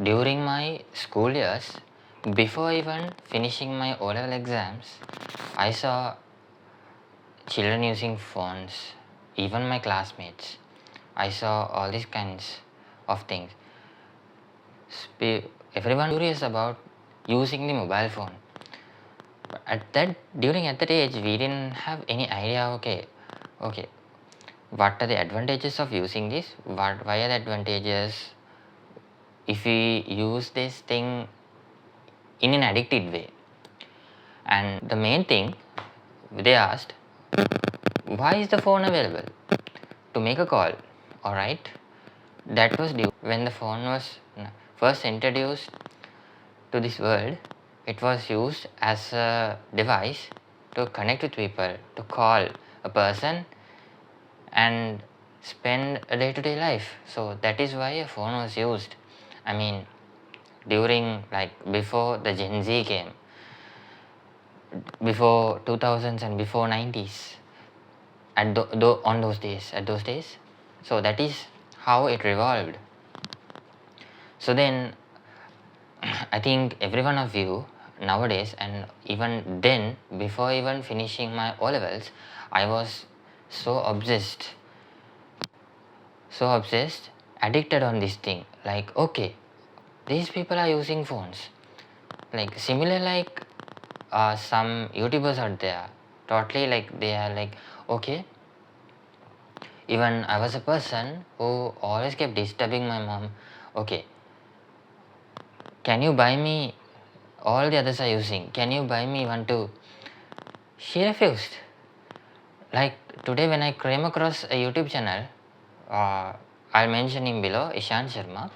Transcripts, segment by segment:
during my school years, before even finishing my O-level exams, I saw children using phones, even my classmates. I saw all these kinds of things. Everyone curious about using the mobile phone. But during that age, we didn't have any idea. Okay, what are the advantages of using this? Why are the advantages if we use this thing in an addicted way? And the main thing they asked, why is the phone available? To make a call, alright? That was due when the phone was first introduced to this world. It was used as a device to connect with people, to call a person and spend a day-to-day life. So that is why a phone was used. I mean, during before the Gen Z came, before 2000s and before 90s, at those days. So that is how it revolved. So then I think every one of you nowadays, and even then, before even finishing my O levels, I was so obsessed, addicted on this thing. Like, okay, these people are using phones. Like similar, some YouTubers out there, totally they are okay. Even I was a person who always kept disturbing my mom. Okay, can you buy me? All the others are using. Can you buy me one too? She refused. Like today, when I came across a YouTube channel, I'll mention him below, Ishan Sharma.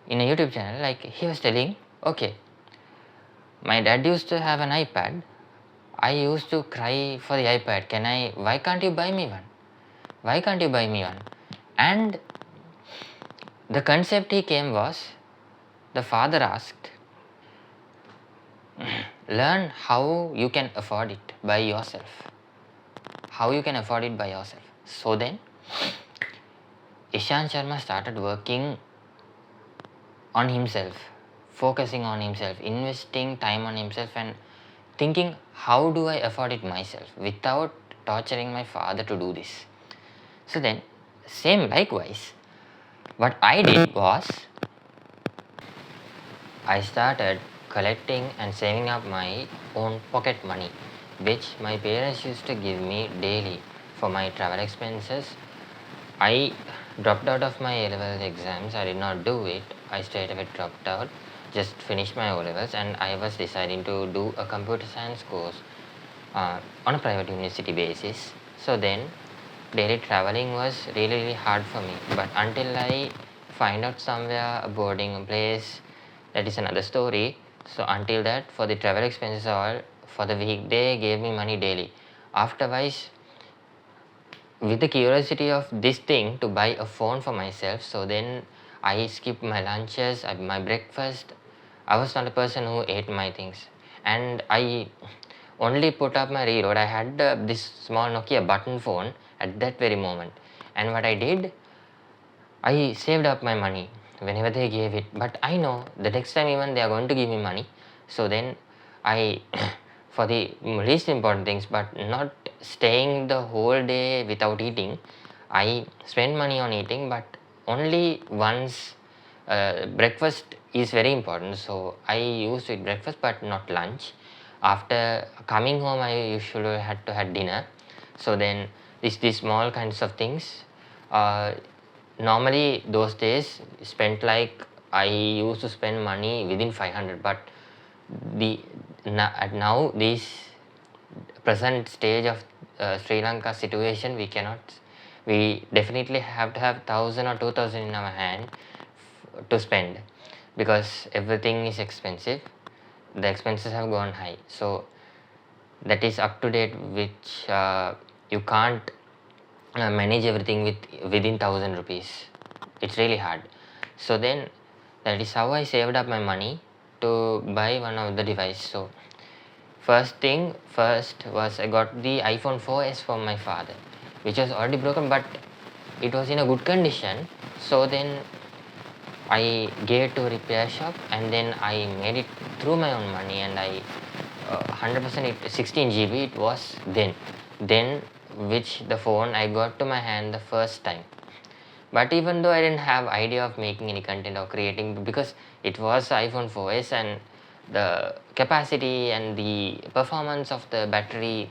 In a YouTube channel, he was telling, okay, my dad used to have an iPad. I used to cry for the iPad. Why can't you buy me one? Why can't you buy me one? And the concept he came was, the father asked, learn how you can afford it by yourself. How you can afford it by yourself. So then, Ishan Sharma started working on himself, focusing on himself, investing time on himself, and thinking, how do I afford it myself without torturing my father to do this? So then, same likewise, what I did was, I started collecting and saving up my own pocket money, which my parents used to give me daily for my travel expenses. I dropped out of my A-level exams. I did not do it. I straight away dropped out, just finished my O-levels, and I was deciding to do a computer science course on a private university basis. So then, daily traveling was really hard for me. But until I find out somewhere a boarding place, that is another story. So until that, for the travel expenses all for the week, they gave me money daily. Afterwards, with the curiosity of this thing to buy a phone for myself, so then I skipped my lunches, my breakfast. I was not a person who ate my things, and I only put up my reload. I had this small Nokia button phone at that very moment, and what I did, I saved up my money whenever they gave it. But I know the next time even they are going to give me money, so then I for the least important things, but not staying the whole day without eating, I spend money on eating, but only once. Breakfast is very important, so I used to eat breakfast but not lunch. After coming home, I usually had to have dinner. So then these small kinds of things, normally those days spent, I used to spend money within 500, but at now this present stage of Sri Lanka situation, we definitely have to have 1,000 or 2,000 in our hand to spend, because everything is expensive. The expenses have gone high, so that is up to date, which you can't manage everything within 1,000 rupees. It's really hard. So then that is how I saved up my money to buy one of the device. So first was I got the iPhone 4S for my father, which was already broken, but it was in a good condition. So then I gave it to a repair shop, and then I made it through my own money, and I 100% 16 GB it was then which the phone I got to my hand the first time. But even though I didn't have idea of making any content or creating, because it was iPhone 4S, and the capacity and the performance of the battery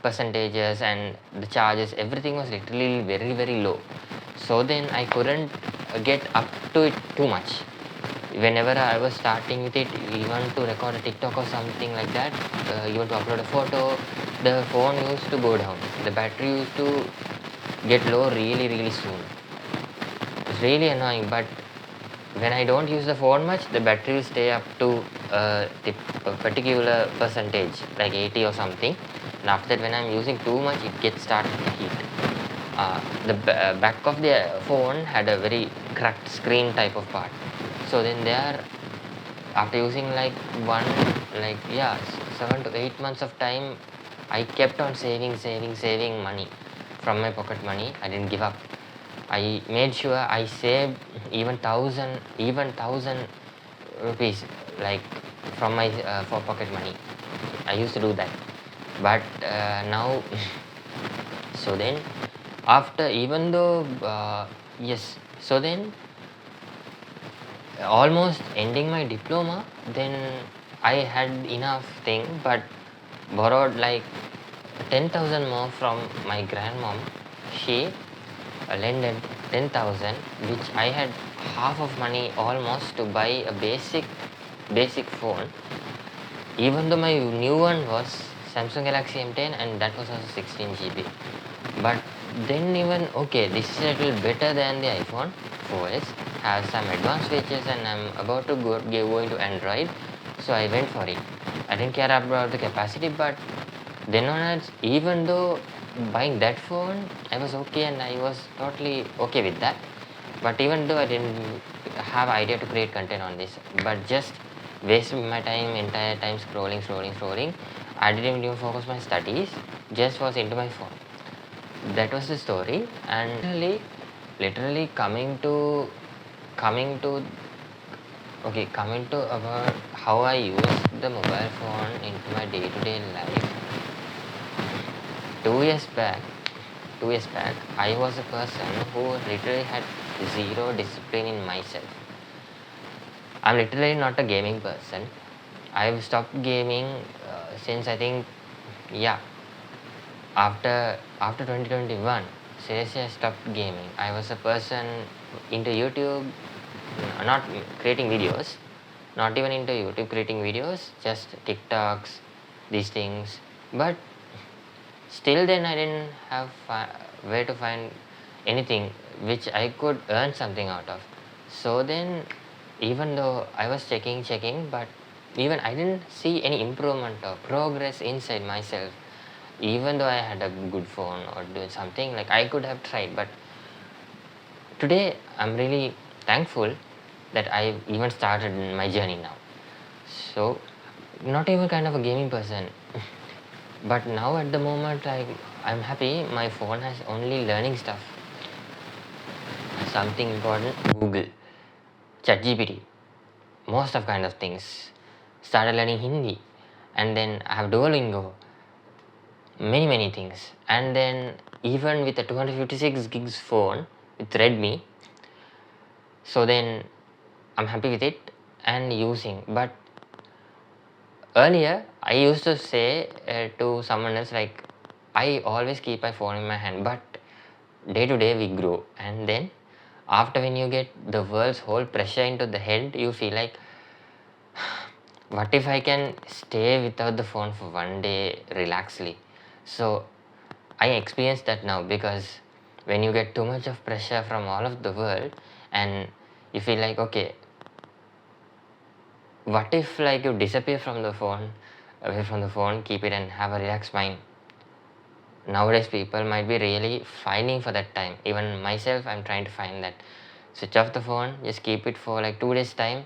percentages and the charges, everything was literally very very low. So then I couldn't get up to it too much. Whenever I was starting with it, even to record a TikTok or something like that, even to upload a photo, the phone used to go down, the battery used to get low really really soon. It's really annoying. But when I don't use the phone much, the battery will stay up to a particular percentage, like 80 or something. And after that, when I'm using too much, it gets started to heat. The back of the phone had a very cracked screen type of part. So then there, after using like 7 to 8 months of time, I kept on saving money from my pocket money. I didn't give up. I made sure I saved even thousand rupees, like from my for pocket money. I used to do that. But now so then after, even though yes, so then almost ending my diploma, then I had enough thing, but borrowed like 10,000 more from my grandmom. She lended 10,000, which I had half of money almost to buy a basic phone. Even though my new one was Samsung Galaxy M10, and that was also 16 GB. But then even okay, this is a little better than the iPhone 4S, has some advanced features, and I'm about to go into Android, so I went for it. I didn't care about the capacity, but then onwards, even though buying that phone, I was okay and I was totally okay with that. But even though I didn't have idea to create content on this, but just wasting my entire time scrolling, I didn't even focus my studies, just was into my phone. That was the story. And literally coming to about how I use the mobile phone into my day-to-day life. 2 years back 2 years back, I was a person who literally had zero discipline in myself. I'm literally not a gaming person. I've stopped gaming since I think, yeah, after 2021. Seriously, I stopped gaming. I was a person into YouTube, not creating videos, not even into YouTube creating videos, just TikToks, these things. But still, then I didn't have where to find anything which I could earn something out of. So then, even though I was checking, but even I didn't see any improvement or progress inside myself. Even though I had a good phone or doing something, like I could have tried. But today, I'm really thankful that I even started my journey now. So, not even kind of a gaming person. But now at the moment, like, I'm happy my phone has only learning stuff. Something important, Google, ChatGPT, most of kind of things. Started learning Hindi, and then I have Duolingo, many things. And then even with a 256 gigs phone with Redmi, so then I'm happy with it and using. But earlier I used to say to someone else, like, I always keep my phone in my hand, but day to day we grow, and then after, when you get the world's whole pressure into the head, you feel like, what if I can stay without the phone for one day relaxedly? So I experience that now, because when you get too much of pressure from all of the world, and you feel like, okay, what if like you disappear from the phone, away from the phone, keep it and have a relaxed mind. Nowadays people might be really finding for that time. Even myself, I'm trying to find that. Switch off the phone, just keep it for like 2 days time,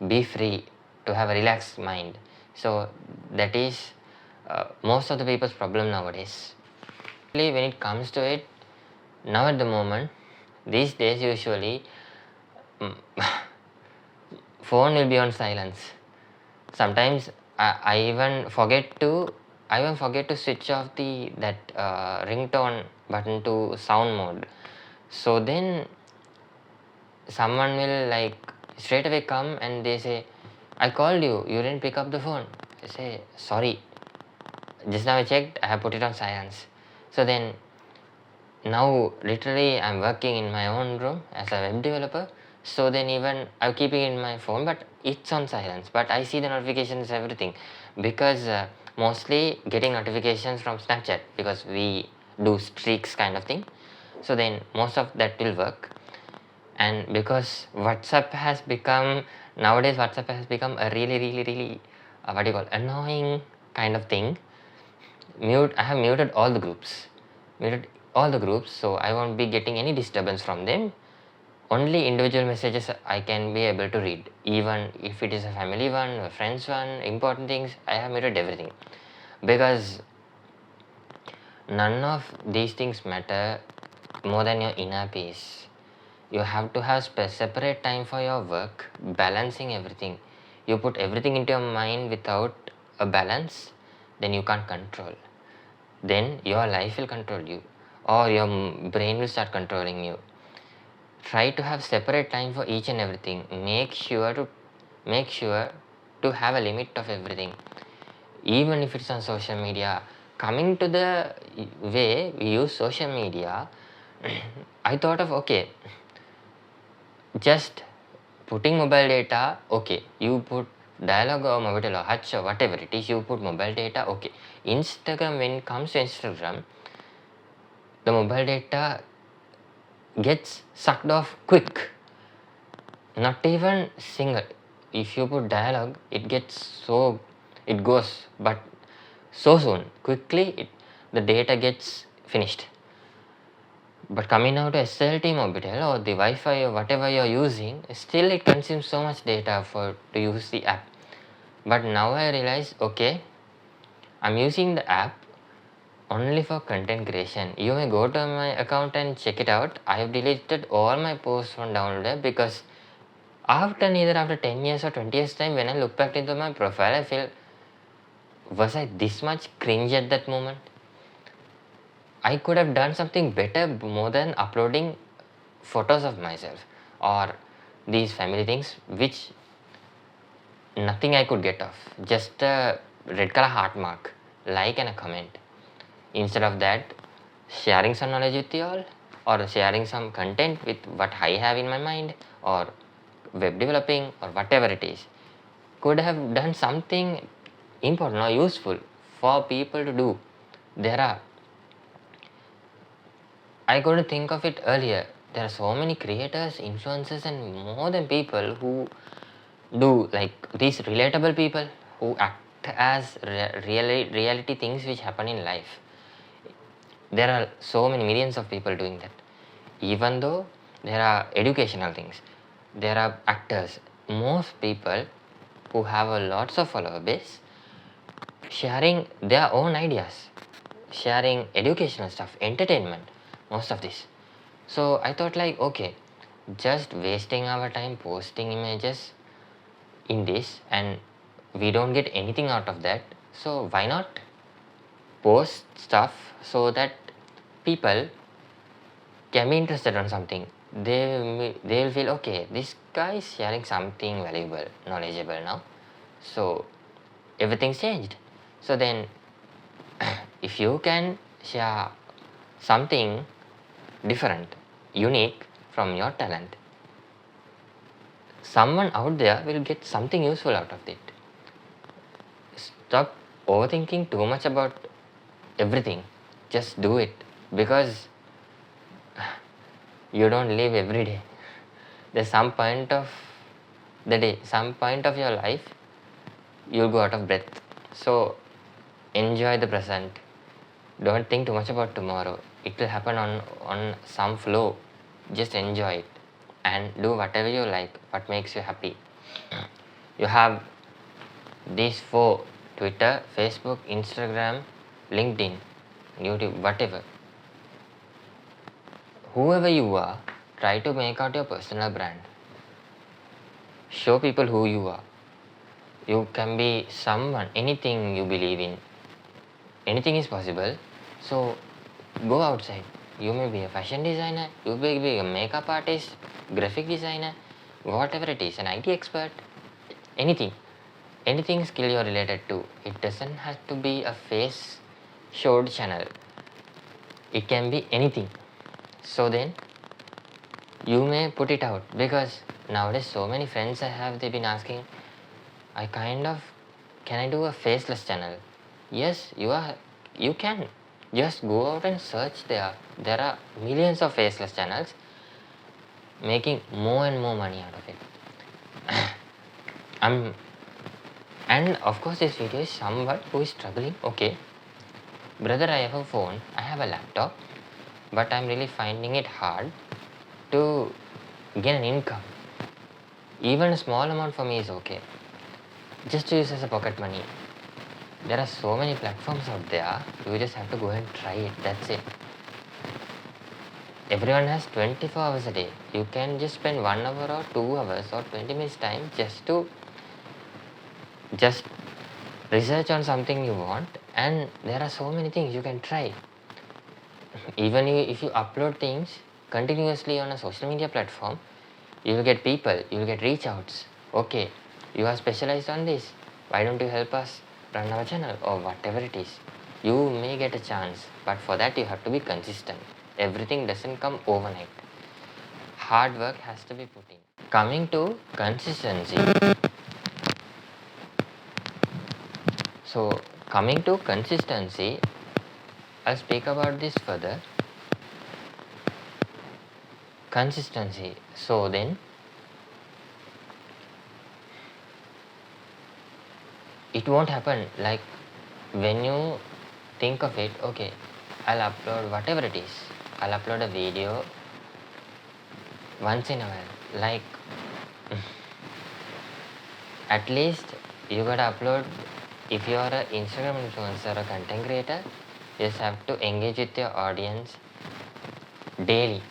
be free to have a relaxed mind. So that is most of the people's problem nowadays. When it comes to it, now at the moment, these days usually, phone will be on silence. Sometimes I even forget to switch off the that ringtone button to sound mode. So then someone will like straight away come and they say, I called you, you didn't pick up the phone. I say, sorry, just now I checked, I have put it on silence. So then now literally I'm working in my own room as a web developer. So then even I'm keeping it in my phone, but it's on silence, but I see the notifications, everything, because mostly getting notifications from Snapchat, because we do streaks kind of thing. So then most of that will work. And because nowadays WhatsApp has become a really what do you call, annoying kind of thing. I have muted all the groups, so I won't be getting any disturbance from them. Only individual messages I can be able to read, even if it is a family one, a friends one, important things. I have muted everything, because none of these things matter more than your inner peace. You have to have separate time for your work, balancing everything. You put everything into your mind without a balance, then you can't control. Then your life will control you, or your brain will start controlling you. Try to have separate time for each and everything. Make sure to have a limit of everything, even if it's on social media. Coming to the way we use social media, I thought of, okay, just putting mobile data, okay, you put dialogue or mobile or hutch or whatever it is, you put mobile data, okay. Instagram, when it comes to Instagram, the mobile data gets sucked off quick. Not even single. If you put dialogue, it goes, but so soon, quickly, the data gets finished. But coming now to SLT Mobitel or the Wi-Fi or whatever you're using, still it consumes so much data to use the app. But now I realize, okay, I'm using the app only for content creation. You may go to my account and check it out. I have deleted all my posts from downloader, because after 10 years or 20 years time, when I look back into my profile, I feel, was I this much cringe at that moment? I could have done something better more than uploading photos of myself or these family things, which nothing I could get off. Just a red color heart mark, like and a comment. Instead of that, sharing some knowledge with you all, or sharing some content with what I have in my mind, or web developing, or whatever it is, could have done something important or useful for people to do. I couldn't think of it earlier. There are so many creators, influencers, and more than people who do, like, these relatable people who act as reality things which happen in life. There are so many millions of people doing that. Even though there are educational things, there are actors. Most people who have a lots of follower base sharing their own ideas, sharing educational stuff, entertainment, most of this. So I thought, like, okay, just wasting our time posting images in this, and we don't get anything out of that. So why not post stuff so that people can be interested on something. They will feel, okay, this guy is sharing something valuable, knowledgeable now. So everything's changed. So then if you can share something different, unique from your talent, someone out there will get something useful out of it. Stop overthinking too much about everything. Just do it, because you don't live every day. There's some point of the day, some point of your life, you'll go out of breath. So enjoy the present. Don't think too much about tomorrow. It will happen on some flow. Just enjoy it and do whatever you like, what makes you happy. You have these four: Twitter, Facebook, Instagram, LinkedIn, YouTube, whatever. Whoever you are, try to make out your personal brand. show people who you are. You can be someone, anything you believe in, anything is possible. So go outside. You may be a fashion designer, you may be a makeup artist, graphic designer, whatever it is, an IT expert, anything skill you're related to. It doesn't have to be a face showed channel, it can be anything. So then you may put it out, because nowadays so many friends I have, they've been asking, can I do a faceless channel? Yes, you can. Just go out and search there. There are millions of faceless channels making more and more money out of it. And of course this video is someone who is struggling. Okay, brother, I have a phone, I have a laptop, but I'm really finding it hard to get an income. Even a small amount for me is okay, just to use as a pocket money. There are so many platforms out there, you just have to go and try it, that's it. Everyone has 24 hours a day. You can just spend 1 hour or 2 hours or 20 minutes time just research on something you want, and there are so many things you can try. Even if you upload things continuously on a social media platform, you will get people, you will get reach outs. Okay, you are specialized on this, why don't you help us run our channel, or whatever it is. You may get a chance, but for that you have to be consistent. Everything doesn't come overnight. Hard work has to be put in. Coming to consistency. So coming to consistency, I'll speak about this further. Consistency. So then it won't happen like when you think of it, okay, I'll upload whatever it is. I'll upload a video once in a while. Like at least you gotta upload. If you are an Instagram influencer or content creator, you just have to engage with your audience daily.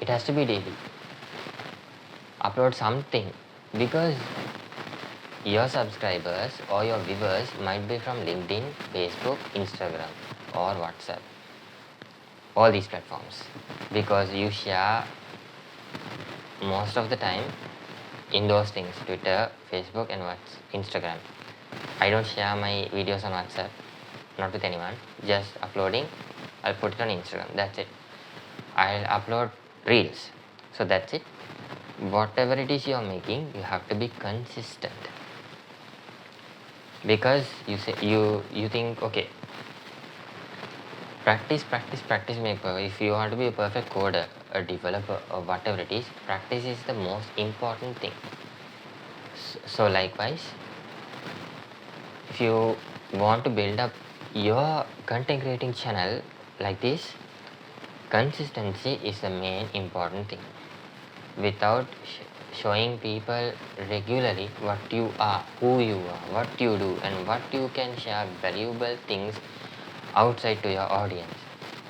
It has to be daily. Upload something, because your subscribers or your viewers might be from LinkedIn, Facebook, Instagram, or WhatsApp, all these platforms, because you share most of the time in those things, Twitter, Facebook, and Instagram. I don't share my videos on WhatsApp, not with anyone, just uploading. I'll put it on Instagram, that's it. I'll upload reels, so that's it. Whatever it is you're making, you have to be consistent, because you think, okay, practice make perfect. If you want to be a perfect coder, a developer, or whatever it is, practice is the most important thing. So likewise, if you want to build up your content creating channel like this, consistency is the main important thing. Without showing people regularly what you are, who you are, what you do, and what you can share valuable things outside to your audience,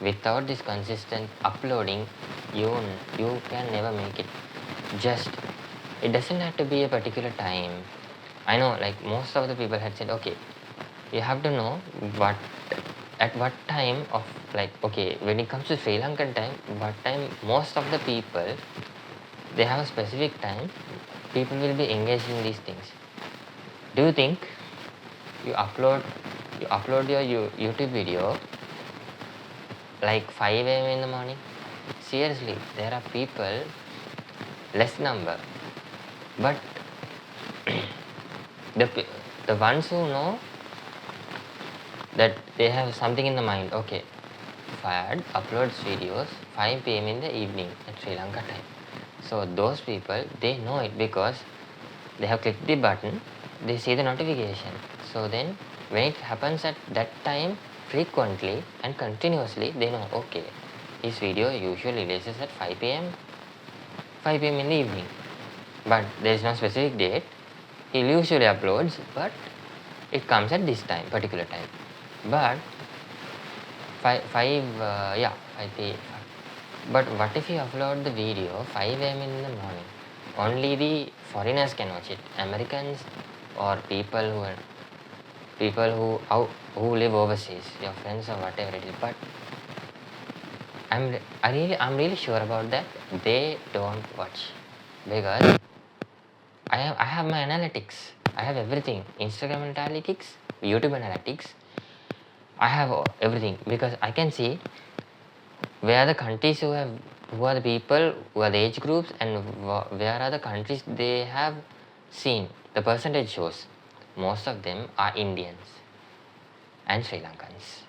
without this consistent uploading, you can never make it. Just, it doesn't have to be a particular time. I know, like most of the people had said, okay, you have to know at what time of, like, okay, when it comes to Sri Lankan time, what time most of the people, they have a specific time people will be engaged in these things. Do you think you upload your YouTube video like 5 a.m. in the morning? Seriously, there are people, less number, but the ones who know that they have something in the mind, okay, Fayad uploads videos 5 p.m. in the evening at Sri Lanka time. So those people, they know it because they have clicked the button, they see the notification. So then when it happens at that time frequently and continuously, they know, okay, his video usually releases at 5 p.m. in the evening, but there is no specific date. He usually uploads, but it comes at this time, particular time. But 5 but what if you upload the video 5 a.m. in the morning? only the foreigners can watch it, Americans or people who live overseas, your friends or whatever it is. But I'm really sure about that. They don't watch because I have my analytics. I have everything. Instagram analytics, YouTube analytics. I have everything because I can see where are the countries who are the people, who are the age groups, and where are the countries they have seen. The percentage shows most of them are Indians and Sri Lankans.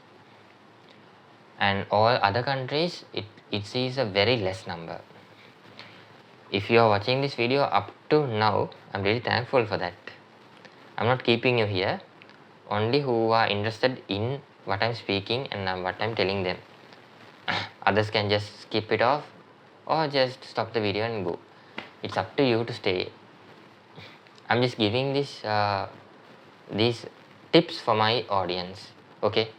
And all other countries, it sees a very less number. If you are watching this video up to now, I'm really thankful for that. I'm not keeping you here, only who are interested in what I'm speaking and what I'm telling them. Others can just skip it off or just stop the video and go. It's up to you to stay. I'm just giving these tips for my audience. Okay,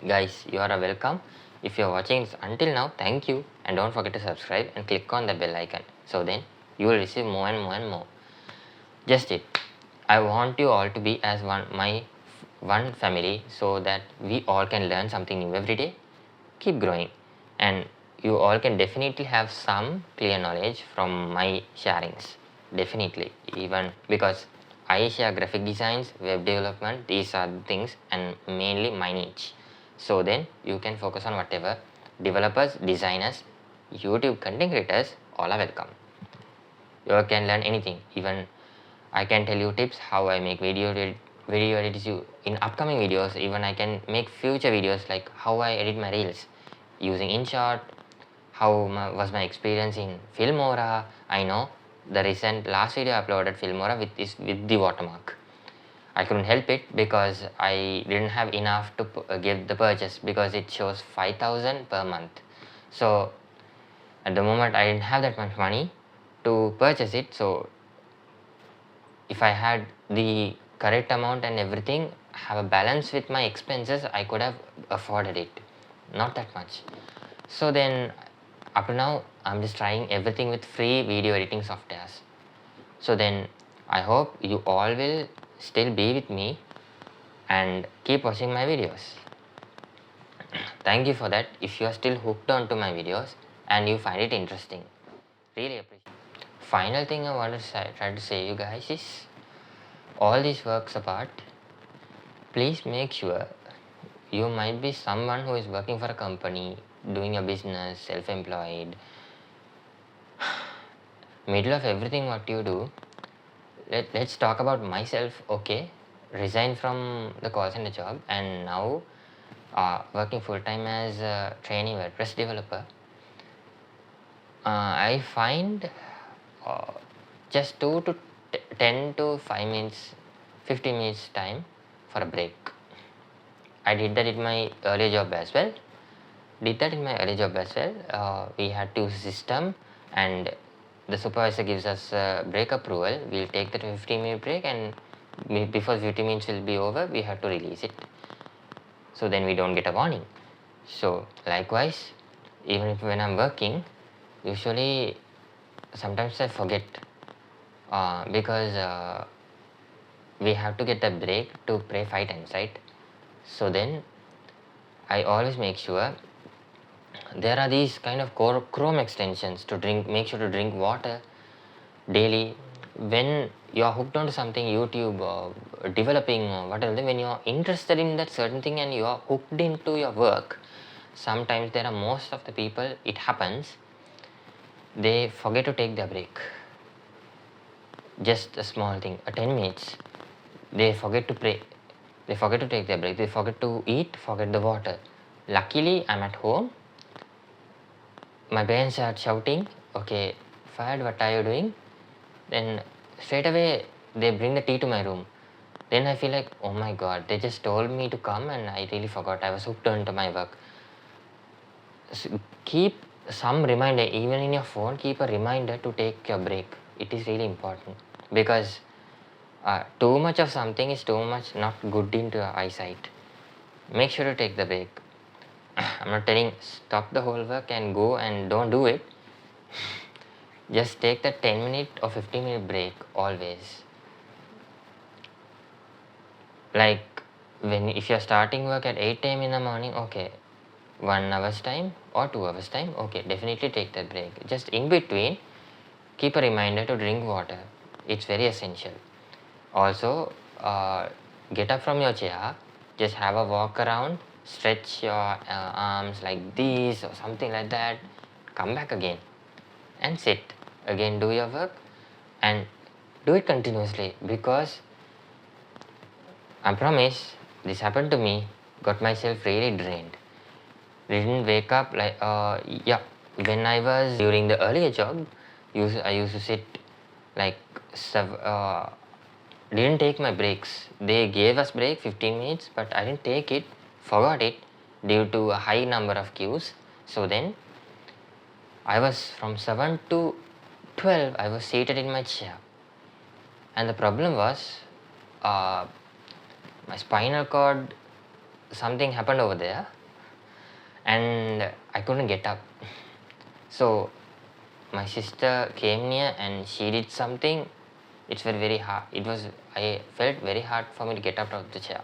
guys, you are welcome. If you are watching this until now, thank you, and don't forget to subscribe and click on the bell icon. So then you will receive more and more and more. Just it. I want you all to be as one family, so that we all can learn something new every day, keep growing, and you all can definitely have some clear knowledge from my sharings. Definitely, even because I share graphic designs, web development, these are the things, and mainly my niche. So then you can focus on whatever. Developers, designers, YouTube content creators, all are welcome. You can learn anything. Even I can tell you tips how I make video edits in upcoming videos. Even I can make future videos like how I edit my reels using InShot, how was my experience in Filmora. I know the recent last video I uploaded Filmora with the watermark. I couldn't help it because I didn't have enough to give the purchase because it shows 5,000 per month. So at the moment I didn't have that much money to purchase it. So if I had the correct amount and everything, have a balance with my expenses, I could have afforded it. Not that much. So then up to now I'm just trying everything with free video editing softwares. So then I hope you all will still be with me and keep watching my videos. Thank you for that. If you are still hooked on to my videos and you find it interesting, really appreciate. Final thing I want to try to say you guys is, all these works apart, please make sure you might be someone who is working for a company, doing a business, self-employed. Middle of everything what you do, let's talk about myself. Okay, resigned from the call center job and now working full-time as a trainee WordPress developer. I find just 10 to 5 minutes, 15 minutes time for a break. I did that in my earlier job as well. We had to use system, and the supervisor gives us break approval. We'll take the 15-minute break, and before 15 minutes will be over, we have to release it. So then we don't get a warning. So likewise, even if when I'm working, usually sometimes I forget because we have to get a break to pray 5 times, right? So then I always make sure there are these kind of Chrome extensions to drink. Make sure to drink water daily. When you are hooked onto something, YouTube or developing or whatever, when you are interested in that certain thing and you are hooked into your work, sometimes there are most of the people, it happens, they forget to take their break. Just a small thing, 10 minutes, they forget to pray, they forget to take their break, they forget to eat, forget the water. Luckily, I'm at home. My parents are shouting, okay, Fahad, what are you doing? Then straight away, they bring the tea to my room. Then I feel like, oh my god, they just told me to come and I really forgot. I was hooked onto my work. So keep some reminder, even in your phone, keep a reminder to take your break. It is really important because too much of something is too much not good into your eyesight. Make sure to take the break. I'm not telling stop the whole work and go and don't do it. just take the 10-minute or 15-minute break always. Like if you're starting work at 8 a.m. in the morning, okay, 1 hour's time or 2 hours time, okay, definitely take that break. Just in between, keep a reminder to drink water. It's very essential. Also, get up from your chair, just have a walk around, stretch your arms like this or something like that, come back again and sit. Again, do your work and do it continuously, because I promise this happened to me, got myself really drained. Didn't wake up like, yeah, when I was during the earlier job, I used to sit like didn't take my breaks. They gave us break 15 minutes, but I didn't take it, forgot it due to a high number of queues. So then I was from 7 to 12, I was seated in my chair. And the problem was, my spinal cord, something happened over there and I couldn't get up. So my sister came near and she did something. It's very hard. I felt very hard for me to get up out of the chair.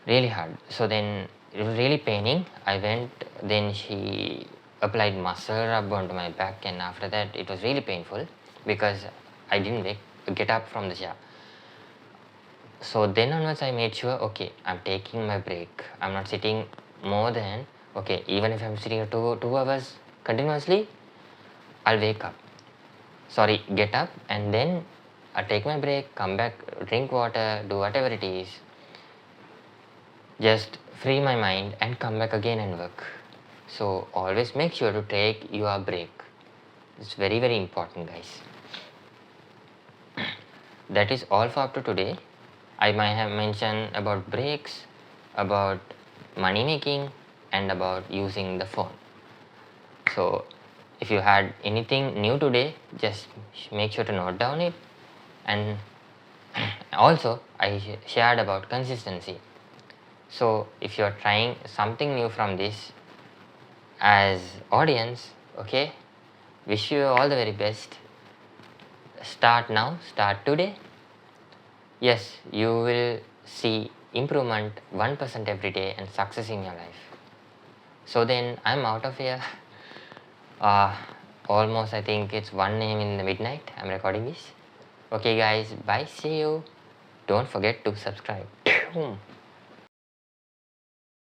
Really hard. So then it was really paining. I went, then she applied muscle rub onto my back, and after that it was really painful because I didn't get up from the chair. So then onwards I made sure, okay, I'm taking my break. I'm not sitting more than, okay, even if I'm sitting 2 hours continuously, I'll wake up. Sorry, get up, and then I take my break, come back, drink water, do whatever it is. Just free my mind and come back again and work. So always make sure to take your break. It's very important, guys. That is all for up to today. I might have mentioned about breaks, about money making, and about using the phone. So if you had anything new today, just make sure to note down it. And also I shared about consistency. So if you're trying something new from this as audience, okay, wish you all the very best. Start now, start today. Yes, you will see improvement 1% every day and success in your life. So then I'm out of here. Almost, I think it's 1 a.m. in the midnight. I'm recording this. Okay guys, bye, see you. Don't forget to subscribe.